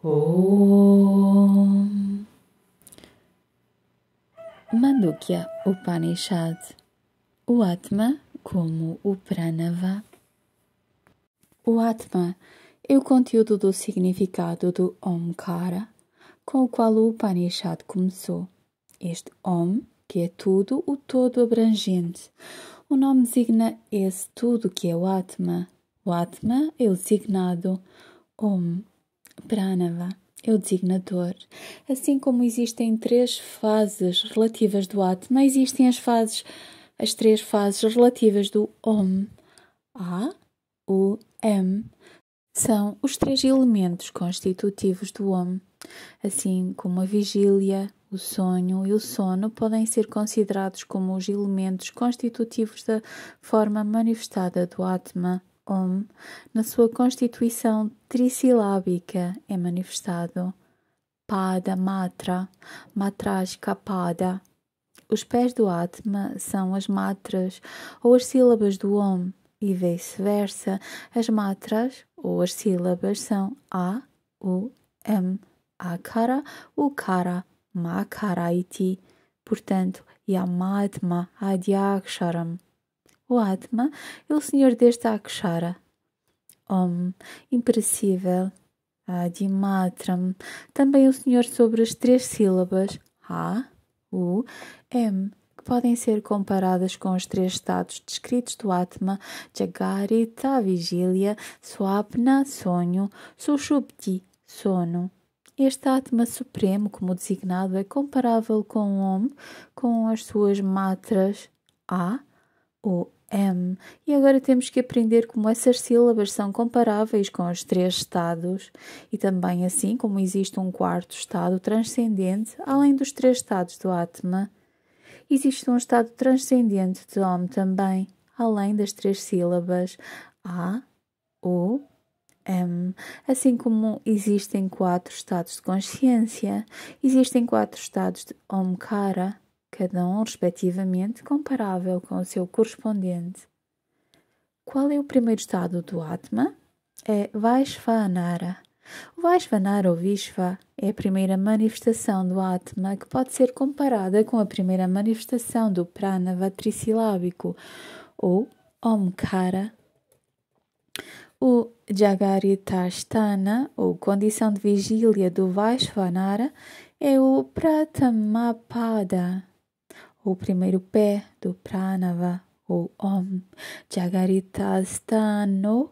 Om. Mandukya Upanishad. O Atma como o Pranava. O Atma é o conteúdo do significado do Omkara, com o qual o Upanishad começou. Este Om, que é tudo, o todo abrangente. O nome designa esse tudo que é o Atma. O Atma é o designado. Om, Pranava, é o designador. Assim como existem três fases relativas do Atma, existem as três fases relativas do Om. A, U, M. São os três elementos constitutivos do Om. Assim como a vigília, o sonho e o sono podem ser considerados como os elementos constitutivos da forma manifestada do Atma. Om, na sua constituição trissilábica, é manifestado. Pada, matra, matrashka pada. Os pés do Atma são as matras ou as sílabas do Om e vice-versa. As matras ou as sílabas são A, U, M, Akara, Ukara, Makara iti. Portanto, Yamatma Adyaksharam. O Atma é o senhor deste Akshara. Om, imperecível. Adimatram, também o senhor sobre as três sílabas A, U, M, que podem ser comparadas com os três estados descritos do Atma: Jagarita, vigília, Swapna, sonho, Sushupti, sono. Este Atma supremo, como designado, é comparável com o Om, com as suas matras A, U, M. E agora temos que aprender como essas sílabas são comparáveis com os três estados e também assim como existe um quarto estado transcendente, além dos três estados do Atma. Existe um estado transcendente de Om também, além das três sílabas A, U, M. Assim como existem quatro estados de consciência, existem quatro estados de Omkara, cada um, respectivamente, comparável com o seu correspondente. Qual é o primeiro estado do Atma? É Vaishvanara. O Vaishvanara ou Vishva é a primeira manifestação do Atma que pode ser comparada com a primeira manifestação do Pranava trissilábico ou Omkara. O Jagaritashthana, ou condição de vigília do Vaishvanara, é o Pratamapada, o primeiro pé do Pranava, ou Om. Jagaritastano,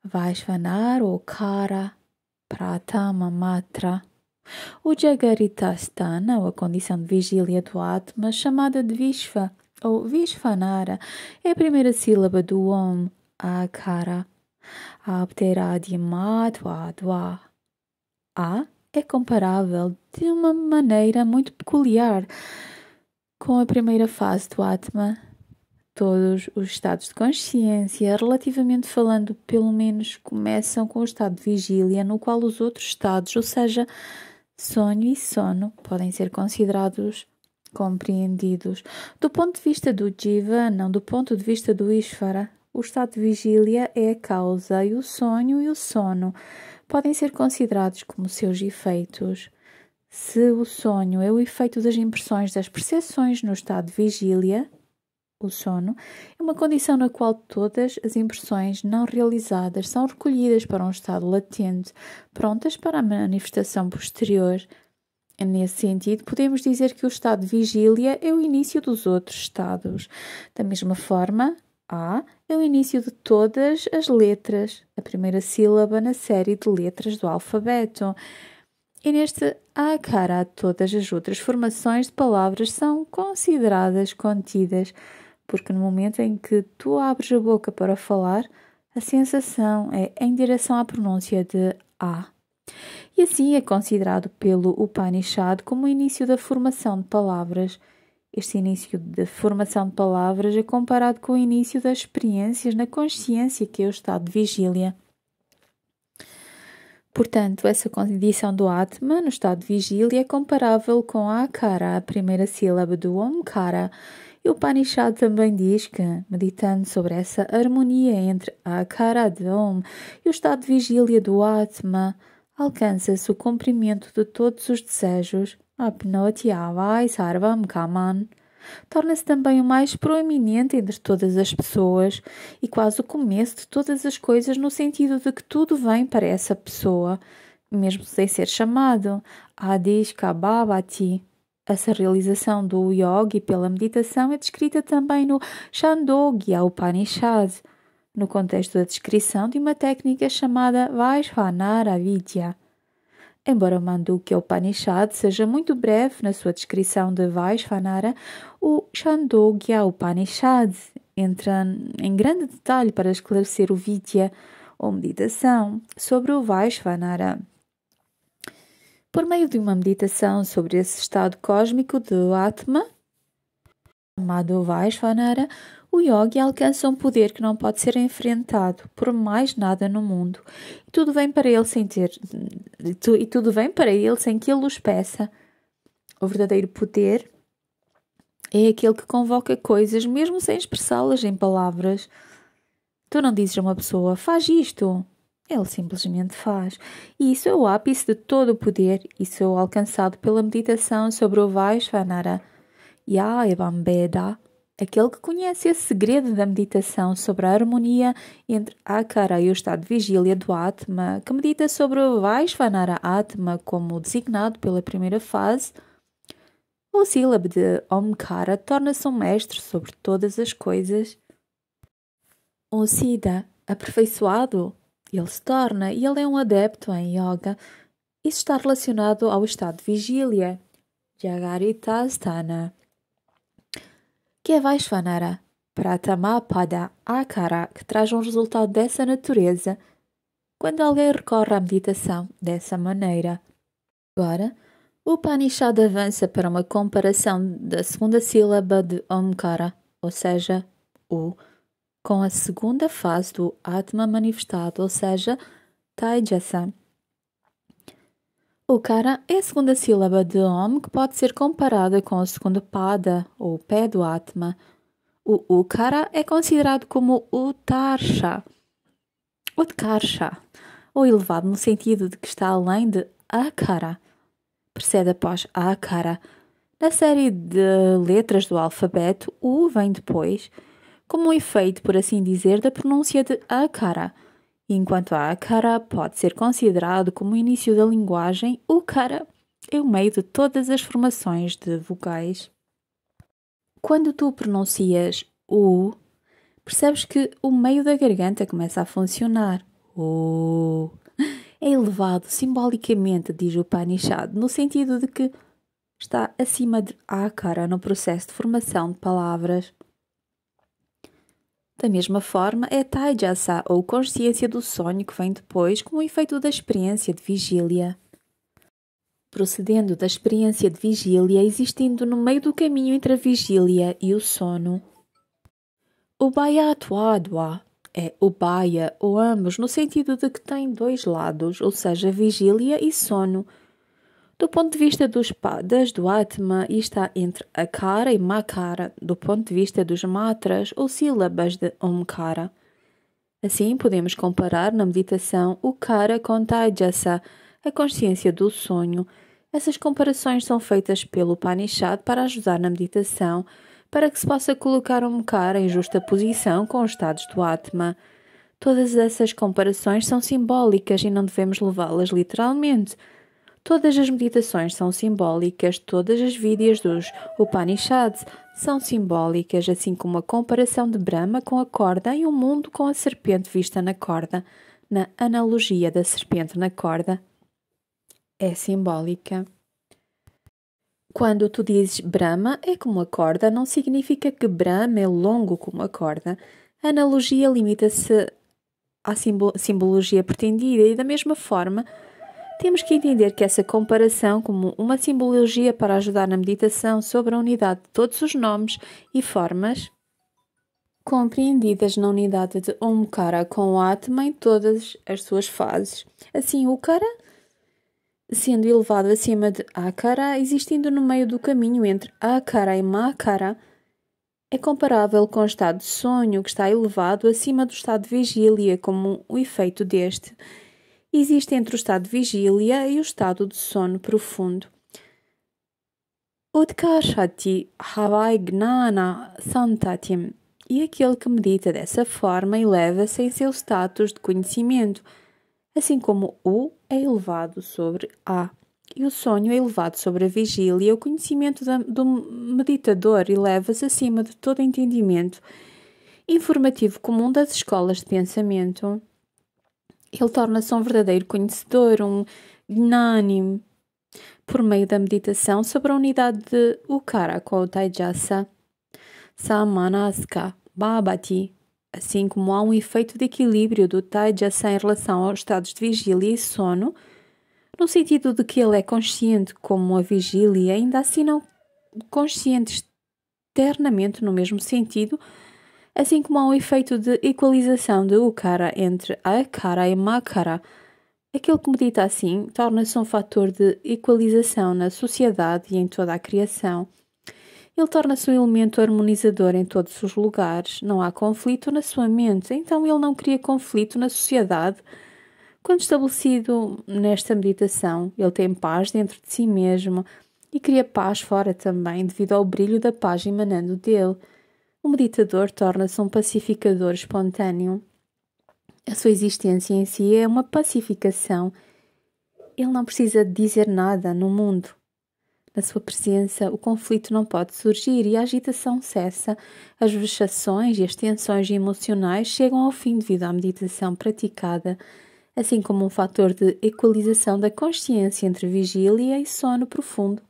Vaishvanara ou Kara, Pratama Matra. O Jagaritastana, ou a condição de vigília do Atma, chamada de Vishva, ou Vishvanara, é a primeira sílaba do Om, Akara. Apteradimatva. A é comparável de uma maneira muito peculiar com a primeira fase do Atma. Todos os estados de consciência, relativamente falando, pelo menos começam com o estado de vigília, no qual os outros estados, ou seja, sonho e sono, podem ser considerados compreendidos. Do ponto de vista do Jiva, não do ponto de vista do Ishvara. O estado de vigília é a causa e o sonho e o sono podem ser considerados como seus efeitos. Se o sonho é o efeito das impressões das percepções no estado de vigília, o sono é uma condição na qual todas as impressões não realizadas são recolhidas para um estado latente, prontas para a manifestação posterior. Nesse sentido, podemos dizer que o estado de vigília é o início dos outros estados. Da mesma forma, A é o início de todas as letras, a primeira sílaba na série de letras do alfabeto. E neste Akara, todas as outras formações de palavras são consideradas contidas, porque no momento em que tu abres a boca para falar, a sensação é em direção à pronúncia de A. E assim é considerado pelo Upanishad como o início da formação de palavras. Este início de formação de palavras é comparado com o início das experiências na consciência, que é o estado de vigília. Portanto, essa condição do Atma, no estado de vigília, é comparável com a Akara, a primeira sílaba do Omkara. E o Upanishad também diz que, meditando sobre essa harmonia entre a Akara de Om e o estado de vigília do Atma, alcança-se o cumprimento de todos os desejos, Apnotiavai Sarvam Kaman. Torna-se também o mais proeminente entre todas as pessoas e quase o começo de todas as coisas, no sentido de que tudo vem para essa pessoa, mesmo sem ser chamado. Adish Kabhavati. Essa realização do yogi pela meditação é descrita também no Chandogya Upanishad, no contexto da descrição de uma técnica chamada Vaishvanara Vidya. Embora o Mandukya Upanishad seja muito breve na sua descrição de Vaishvanara, o Chandogya Upanishad entra em grande detalhe para esclarecer o Vidya, ou meditação, sobre o Vaishvanara. Por meio de uma meditação sobre esse estado cósmico do Atma, chamado Vaishvanara, o yogi alcança um poder que não pode ser enfrentado por mais nada no mundo. E tudo vem para ele sem que ele os peça. O verdadeiro poder é aquele que convoca coisas mesmo sem expressá-las em palavras. Tu não dizes a uma pessoa, faz isto. Ele simplesmente faz. E isso é o ápice de todo o poder. Isso é o alcançado pela meditação sobre o Vaishvanara. Yaevambeda, aquele que conhece esse segredo da meditação sobre a harmonia entre Akara e o estado de vigília do Atma, que medita sobre o Vaishvanara Atma como designado pela primeira fase, o sílabo de Omkara torna-se um mestre sobre todas as coisas. Um Siddha aperfeiçoado, ele se torna, e ele é um adepto em yoga. Isso está relacionado ao estado de vigília, Jagaritasthana, que é Vaishvanara, Pratamapada Akara, que traz um resultado dessa natureza quando alguém recorre à meditação dessa maneira. Agora, o Upanishad avança para uma comparação da segunda sílaba de Omkara, ou seja, o, com a segunda fase do Atma manifestado, ou seja, Taijasa. O Kara é a segunda sílaba de Om que pode ser comparada com a segunda Pada, ou pé do Atma. O Ukara é considerado como o Tarsha, ou elevado no sentido de que está além de Akara. Precede após Akara. Na série de letras do alfabeto, o vem depois, como um efeito, por assim dizer, da pronúncia de Akara. Enquanto a Akara pode ser considerado como o início da linguagem, o Ukara é o meio de todas as formações de vogais. Quando tu pronuncias o, percebes que o meio da garganta começa a funcionar. O é elevado simbolicamente, diz o Upanishad, no sentido de que está acima de Akara no processo de formação de palavras. Da mesma forma, é Taijasa, ou consciência do sonho, que vem depois como efeito da experiência de vigília. Procedendo da experiência de vigília, existindo no meio do caminho entre a vigília e o sono. Ubhayatwadva é Ubhaya, ou ambos, no sentido de que tem dois lados, ou seja, vigília e sono. Do ponto de vista dos padas do Atma, e está entre Akara e Makara, do ponto de vista dos matras ou sílabas de Omkara. Assim, podemos comparar na meditação o Kara com Taijasa, a consciência do sonho. Essas comparações são feitas pelo Upanishad para ajudar na meditação, para que se possa colocar Omkara em justa posição com os estados do Atma. Todas essas comparações são simbólicas e não devemos levá-las literalmente. Todas as meditações são simbólicas, todas as vídeos dos Upanishads são simbólicas, assim como a comparação de Brahma com a corda e o mundo com a serpente vista na corda, na analogia da serpente na corda, é simbólica. Quando tu dizes Brahma é como a corda, não significa que Brahma é longo como a corda. A analogia limita-se à simbologia pretendida e, da mesma forma, temos que entender que essa comparação como uma simbologia para ajudar na meditação sobre a unidade de todos os nomes e formas compreendidas na unidade de Omkara com o Atma em todas as suas fases. Assim, o Ukara, sendo elevado acima de Akara, existindo no meio do caminho entre Akara e Makara, é comparável com o estado de sonho, que está elevado acima do estado de vigília como o efeito deste. existe entre o estado de vigília e o estado de sono profundo. Udkashati Havai Gnana Santatim. E aquele que medita dessa forma eleva-se em seu status de conhecimento, assim como o é elevado sobre a. E o sonho é elevado sobre a vigília, o conhecimento do meditador eleva-se acima de todo entendimento informativo comum das escolas de pensamento. Ele torna-se um verdadeiro conhecedor, um gnani, por meio da meditação sobre a unidade de Ukara com o Taijasa, Samanaska, Bhabati, assim como há um efeito de equilíbrio do Taijasa em relação aos estados de vigília e sono, no sentido de que ele é consciente como a vigília, ainda assim não consciente externamente no mesmo sentido, assim como há um efeito de equalização de Ukara entre Akara e Makara. Aquele que medita assim torna-se um fator de equalização na sociedade e em toda a criação. Ele torna-se um elemento harmonizador em todos os lugares. Não há conflito na sua mente, então ele não cria conflito na sociedade. Quando estabelecido nesta meditação, ele tem paz dentro de si mesmo e cria paz fora também, devido ao brilho da paz emanando dele. O meditador torna-se um pacificador espontâneo. A sua existência em si é uma pacificação. Ele não precisa dizer nada no mundo. Na sua presença, o conflito não pode surgir e a agitação cessa. As vexações e as tensões emocionais chegam ao fim devido à meditação praticada, assim como um fator de equalização da consciência entre vigília e sono profundo,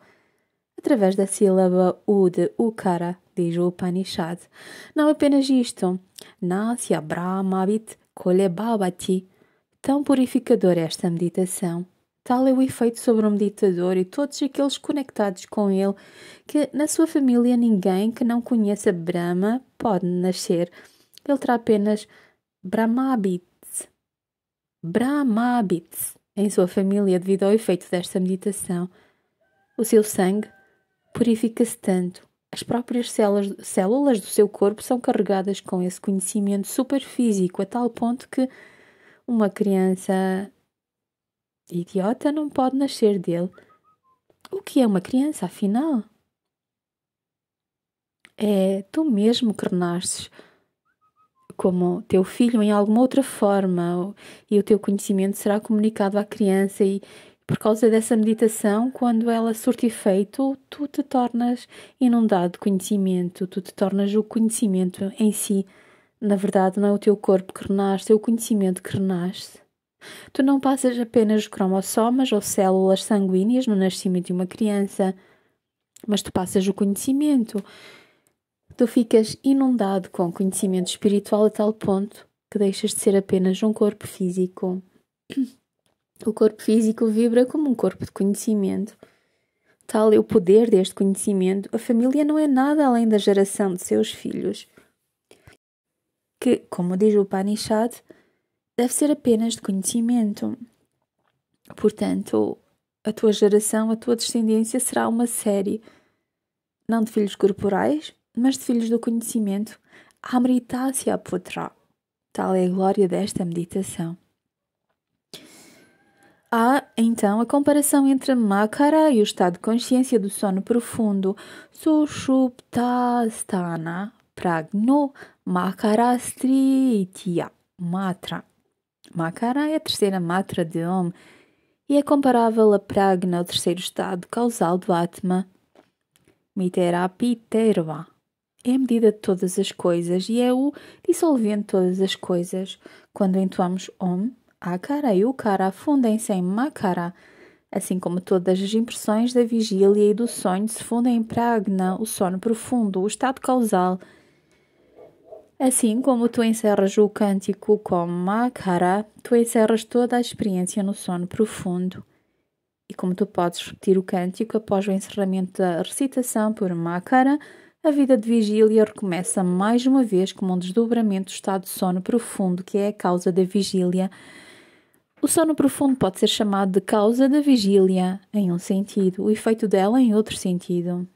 através da sílaba U de Ukara, diz o Upanishad. Não apenas isto. Nasya Brahmavit Kolebhavati. Tão purificador é esta meditação. Tal é o efeito sobre o meditador e todos aqueles conectados com ele, que na sua família ninguém que não conheça Brahma pode nascer. Ele terá apenas Brahmabits em sua família devido ao efeito desta meditação. O seu sangue purifica-se tanto. As próprias células do seu corpo são carregadas com esse conhecimento superfísico a tal ponto que uma criança idiota não pode nascer dele. O que é uma criança, afinal? É tu mesmo que renasces como teu filho em alguma outra forma e o teu conhecimento será comunicado à criança e por causa dessa meditação, quando ela surte efeito, tu te tornas inundado de conhecimento, tu te tornas o conhecimento em si. Na verdade, não é o teu corpo que renasce, é o conhecimento que renasce. Tu não passas apenas cromossomas ou células sanguíneas no nascimento de uma criança, mas tu passas o conhecimento. Tu ficas inundado com conhecimento espiritual a tal ponto que deixas de ser apenas um corpo físico. O corpo físico vibra como um corpo de conhecimento. Tal é o poder deste conhecimento. A família não é nada além da geração de seus filhos, que, como diz o Upanishad, deve ser apenas de conhecimento. Portanto, a tua geração, a tua descendência será uma série, não de filhos corporais, mas de filhos do conhecimento. Amritasya Putra. Tal é a glória desta meditação. Há, então, a comparação entre Makara e o estado de consciência do sono profundo. Sushuptasthana Pragno Makarastritya Matra. Makara é a terceira matra de Om e é comparável a Pragna, o terceiro estado causal do Atma. Miterapiterva é a medida de todas as coisas e é o dissolvente de todas as coisas. Quando entoamos Om, Akara e Ukara fundem-se em Makara, assim como todas as impressões da vigília e do sonho se fundem em Pragna, o sono profundo, o estado causal. Assim como tu encerras o cântico com Makara, tu encerras toda a experiência no sono profundo. E como tu podes repetir o cântico após o encerramento da recitação por Makara, a vida de vigília recomeça mais uma vez como um desdobramento do estado de sono profundo, que é a causa da vigília. O sono profundo pode ser chamado de causa da vigília, em um sentido, o efeito dela em outro sentido.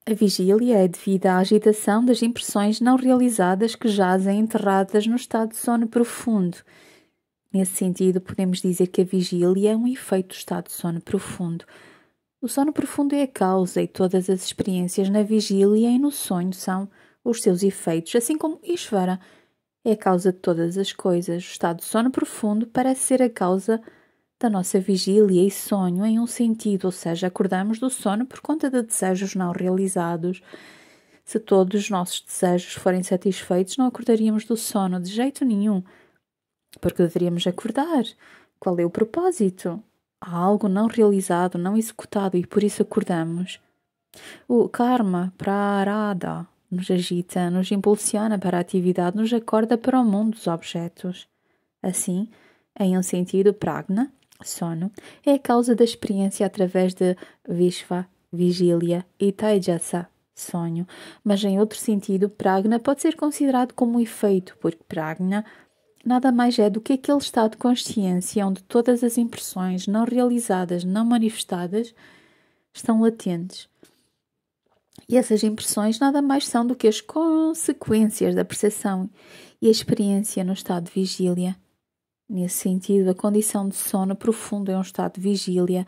A vigília é devida à agitação das impressões não realizadas que jazem enterradas no estado de sono profundo. Nesse sentido, podemos dizer que a vigília é um efeito do estado de sono profundo. O sono profundo é a causa e todas as experiências na vigília e no sonho são os seus efeitos, assim como Ishvara é a causa de todas as coisas. O estado de sono profundo parece ser a causa da nossa vigília e sonho em um sentido, ou seja, acordamos do sono por conta de desejos não realizados. Se todos os nossos desejos forem satisfeitos, não acordaríamos do sono de jeito nenhum, porque deveríamos acordar. Qual é o propósito? Há algo não realizado, não executado e por isso acordamos. O karma, prarada, nos agita, nos impulsiona para a atividade, nos acorda para o mundo dos objetos. Assim, em um sentido, pragna, sono, é a causa da experiência através de vishva, vigília, e taijasa, sonho. Mas em outro sentido, pragna pode ser considerado como um efeito, porque pragna nada mais é do que aquele estado de consciência onde todas as impressões não realizadas, não manifestadas, estão latentes. E essas impressões nada mais são do que as consequências da percepção e a experiência no estado de vigília. Nesse sentido, a condição de sono profundo é um estado de vigília.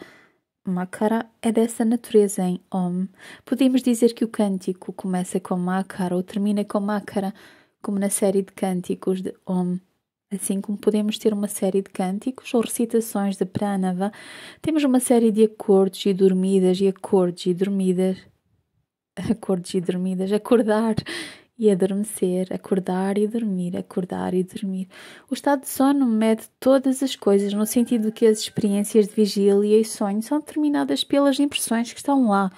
Makara é dessa natureza em Om. Podemos dizer que o cântico começa com Makara ou termina com Makara, como na série de cânticos de Om. Assim como podemos ter uma série de cânticos ou recitações de Pranava, temos uma série de acordes e dormidas e acordes e dormidas. Acordes e dormidas, acordar e adormecer, acordar e dormir, acordar e dormir. O estado de sono mede todas as coisas no sentido de que as experiências de vigília e sonho são determinadas pelas impressões que estão lá,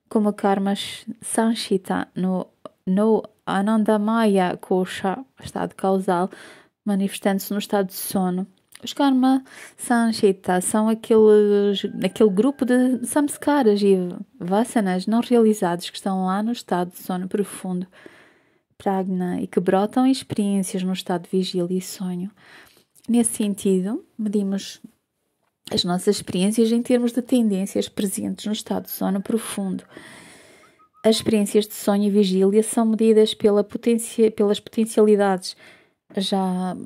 como a karma sanchita no Anandamaya Kosha, estado causal, manifestando-se no estado de sono. Os karma sanchita são aquele grupo de samskaras e vasanas não realizados que estão lá no estado de sono profundo, pragna, e que brotam em experiências no estado de vigília e sonho. Nesse sentido, medimos as nossas experiências em termos de tendências presentes no estado de sono profundo. As experiências de sonho e vigília são medidas pelas potencialidades já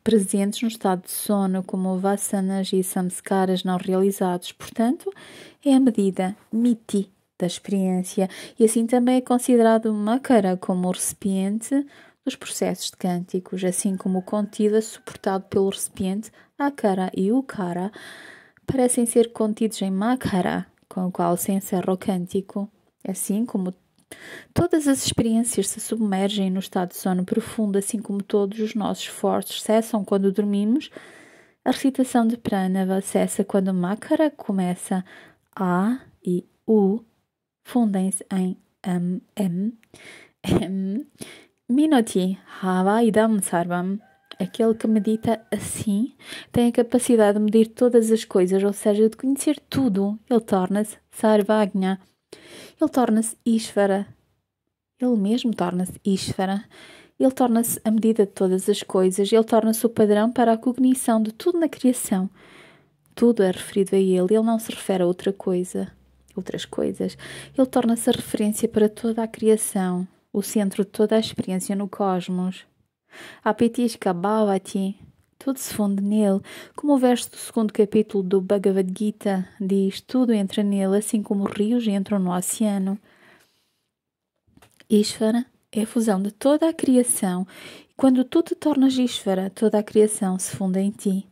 presentes no estado de sono, como vasanas e samskaras não realizados. Portanto, é a medida miti da experiência e assim também é considerado makara como o recipiente dos processos de cânticos, assim como o contido é suportado pelo recipiente akara e ukara parecem ser contidos em makara, com o qual se encerra o cântico, assim como todas as experiências se submergem no estado de sono profundo, assim como todos os nossos esforços cessam quando dormimos. A recitação de Pranava cessa quando Makara começa. A e U fundem-se em Minoti Hava Idam Sarvam. Aquele que medita assim tem a capacidade de medir todas as coisas, ou seja, de conhecer tudo. Ele torna-se Sarvagna. Ele torna-se Ishvara. Ele mesmo torna-se Ishvara. Ele torna-se a medida de todas as coisas. Ele torna-se o padrão para a cognição de tudo na criação. Tudo é referido a ele. Ele não se refere a outras coisas. Ele torna-se a referência para toda a criação, o centro de toda a experiência no cosmos. Apetishka Bhavati. Tudo se funde nele, como o verso do segundo capítulo do Bhagavad Gita diz, tudo entra nele, assim como os rios entram no oceano. Ishvara é a fusão de toda a criação, e quando tu te tornas Ishvara, toda a criação se funde em ti.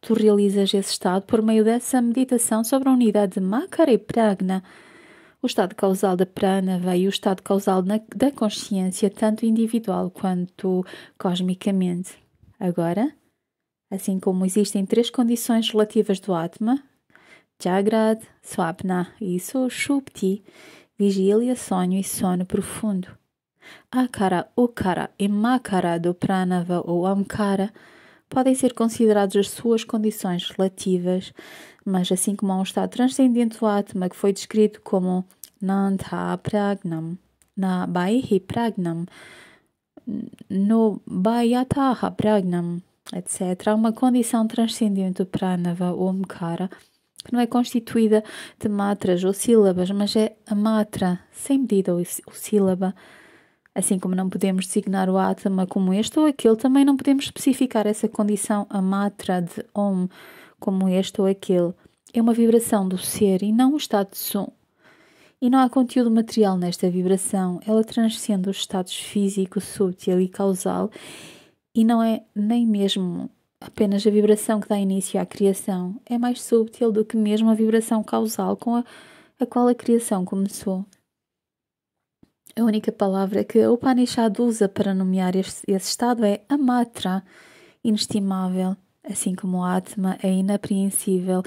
Tu realizas esse estado por meio dessa meditação sobre a unidade de Makara e Pragna, o estado causal da Pranava e o estado causal da consciência, tanto individual quanto cosmicamente. Agora, assim como existem 3 condições relativas do Atma, Jagrad, Swapna e Sushupti, vigília, sonho e sono profundo. Akara, Ukara e Makara do Pranava ou Amkara podem ser considerados as suas condições relativas, mas assim como há um estado transcendente do Atma que foi descrito como Nantha Pragnam, Na Baihi Pragnam, No Bhayataha Pragnam, etc. Há uma condição transcendente do Pranava ou Omkara que não é constituída de matras ou sílabas, mas é a matra, sem medida ou sílaba. Assim como não podemos designar o Atma como este ou aquele, também não podemos especificar essa condição, a matra de Om, como este ou aquele. É uma vibração do ser e não um estado de som. E não há conteúdo material nesta vibração. Ela transcende os estados físico, sútil e causal e não é nem mesmo apenas a vibração que dá início à criação. É mais subtil do que mesmo a vibração causal com a qual a criação começou. A única palavra que a Upanishad usa para nomear esse estado é a matra, inestimável, assim como o Atma é inapreensível,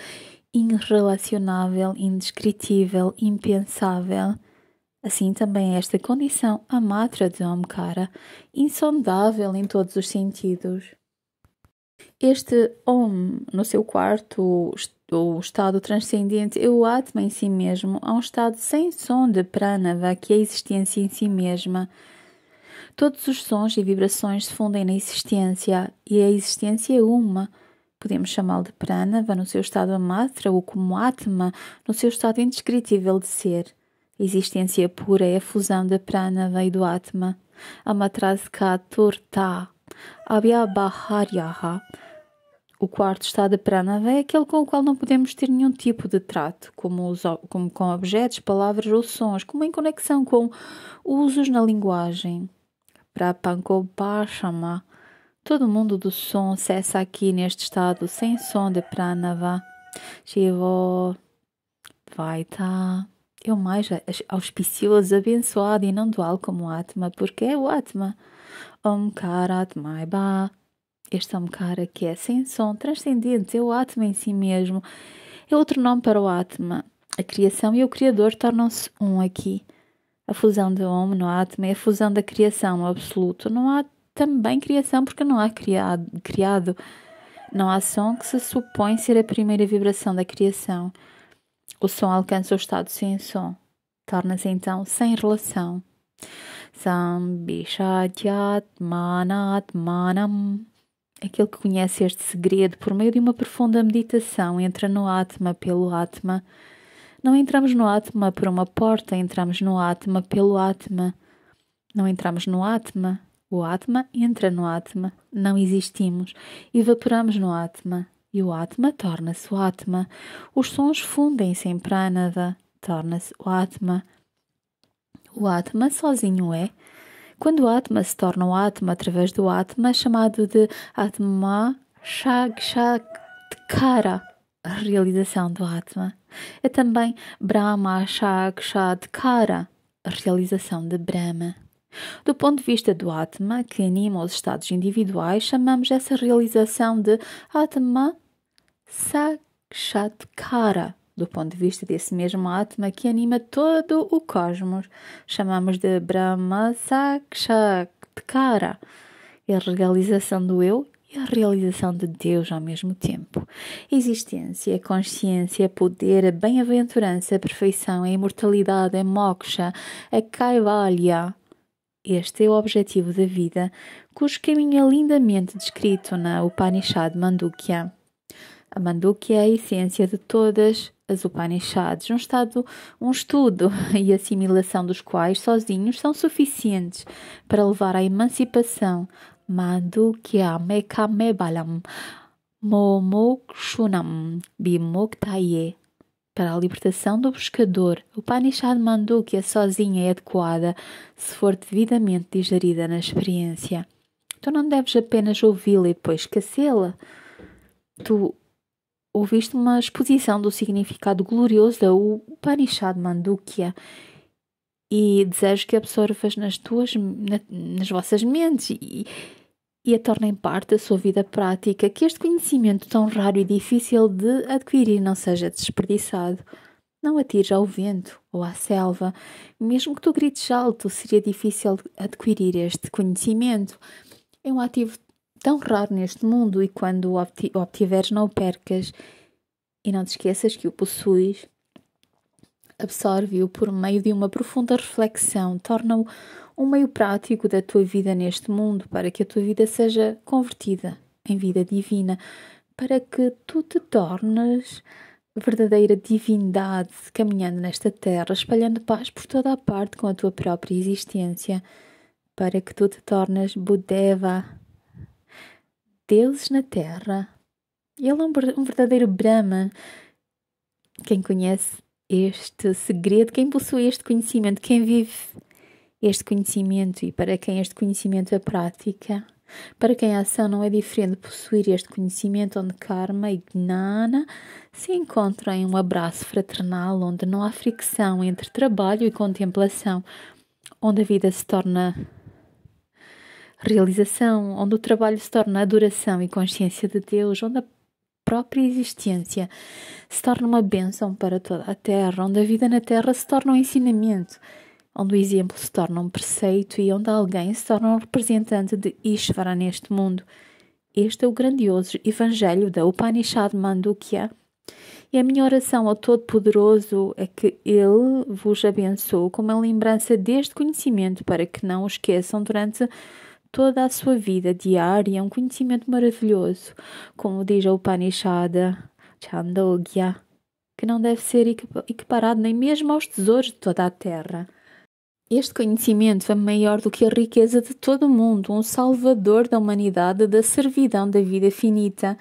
irrelacionável, indescritível, impensável. Assim também é esta condição, a matra de Omkara, insondável em todos os sentidos. Este Om, no seu quarto, o estado transcendente, é o Atma em si mesmo, a um estado sem som de Pranava, que é a existência em si mesma. Todos os sons e vibrações se fundem na existência, e a existência é uma. Podemos chamá-lo de Pranava no seu estado amatra ou como Atma no seu estado indescritível de ser. A existência pura é a fusão da Pranava e do Atma. Amatraska Turta Abhyabaharyaha. O quarto estado de Pranava é aquele com o qual não podemos ter nenhum tipo de trato, como com objetos, palavras ou sons, como em conexão com usos na linguagem. Prapankopashama. Todo mundo do som cessa aqui neste estado sem som de Pranava. Shivo Vaita. É o mais auspicioso, abençoado e não dual como o Atma, porque é o Atma. Omkaratmaiba. Este Omkara que é sem som, transcendente, é o Atma em si mesmo. É outro nome para o Atma. A criação e o Criador tornam-se um aqui. A fusão de Om no Atma é a fusão da criação no absoluto. Não há também criação porque não há criado. Não há som que se supõe ser a primeira vibração da criação. O som alcança o estado sem som. Torna-se então sem relação. Sambhishadyatmanatmanam. Aquele que conhece este segredo por meio de uma profunda meditação entra no Atma pelo Atma. Não entramos no Atma por uma porta, entramos no Atma pelo Atma. Não entramos no Atma, o Atma entra no Atma. Não existimos, evaporamos no Atma. E o Atma torna-se o Atma. Os sons fundem-se em Pranava, torna-se o Atma. O Atma sozinho é. Quando o Atma se torna o Atma através do Atma, chamado de Atma Sakshatkara, a realização do Atma. É também Brahma Sakshatkara, a realização de Brahma. Do ponto de vista do Atma, que anima os estados individuais, chamamos essa realização de Atma Sakshatkara. Do ponto de vista desse mesmo Atma que anima todo o cosmos, chamamos de Brahma Sakshatkara. É a realização do eu e a realização de Deus ao mesmo tempo. A existência, a consciência, o poder, a bem-aventurança, a perfeição, a imortalidade, a moksha, a kaivalya. Este é o objetivo da vida, cujo caminho é lindamente descrito na Upanishad Mandukya. A Mandukya é a essência de todas as Upanishads, um estudo e assimilação dos quais sozinhos são suficientes para levar à emancipação. Mandukya mekame balam momokshunam bimuktaye. Para a libertação do buscador, o Upanishad Mandukya sozinha é adequada se for devidamente digerida na experiência. Tu não deves apenas ouvi-la e depois esquecê-la. Tu ouviste uma exposição do significado glorioso da Upanishad Mandukya e desejo que absorvas nas vossas mentes e a tornem parte da sua vida prática, que este conhecimento tão raro e difícil de adquirir não seja desperdiçado. Não atires ao vento ou à selva. Mesmo que tu grites alto, seria difícil adquirir este conhecimento. É um ativo tão raro neste mundo e quando o obtiveres não o percas e não te esqueças que o possuis. Absorve-o por meio de uma profunda reflexão, torna-o um meio prático da tua vida neste mundo para que a tua vida seja convertida em vida divina, para que tu te tornes verdadeira divindade caminhando nesta terra, espalhando paz por toda a parte com a tua própria existência, para que tu te tornes Budeva, deuses na terra. Ele é um verdadeiro Brahman. Quem conhece este segredo, quem possui este conhecimento, quem vive este conhecimento e para quem este conhecimento é prática, para quem a ação não é diferente de possuir este conhecimento onde karma e gnana se encontram em um abraço fraternal, onde não há fricção entre trabalho e contemplação, onde a vida se torna realização, onde o trabalho se torna adoração e consciência de Deus, onde a própria existência se torna uma bênção para toda a Terra, onde a vida na Terra se torna um ensinamento, onde o exemplo se torna um preceito e onde alguém se torna um representante de Ishvara neste mundo. Este é o grandioso Evangelho da Upanishad Mandukya. E a minha oração ao Todo-Poderoso é que Ele vos abençoe com uma lembrança deste conhecimento para que não o esqueçam durante toda a sua vida diária. É um conhecimento maravilhoso, como diz a Upanishad Chandogya, que não deve ser equiparado nem mesmo aos tesouros de toda a terra. Este conhecimento é maior do que a riqueza de todo o mundo, um salvador da humanidade da servidão da vida finita,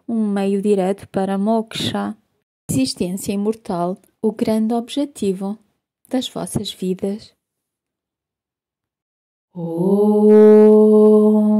um meio direto para moksha, existência imortal, o grande objetivo das vossas vidas. Oh.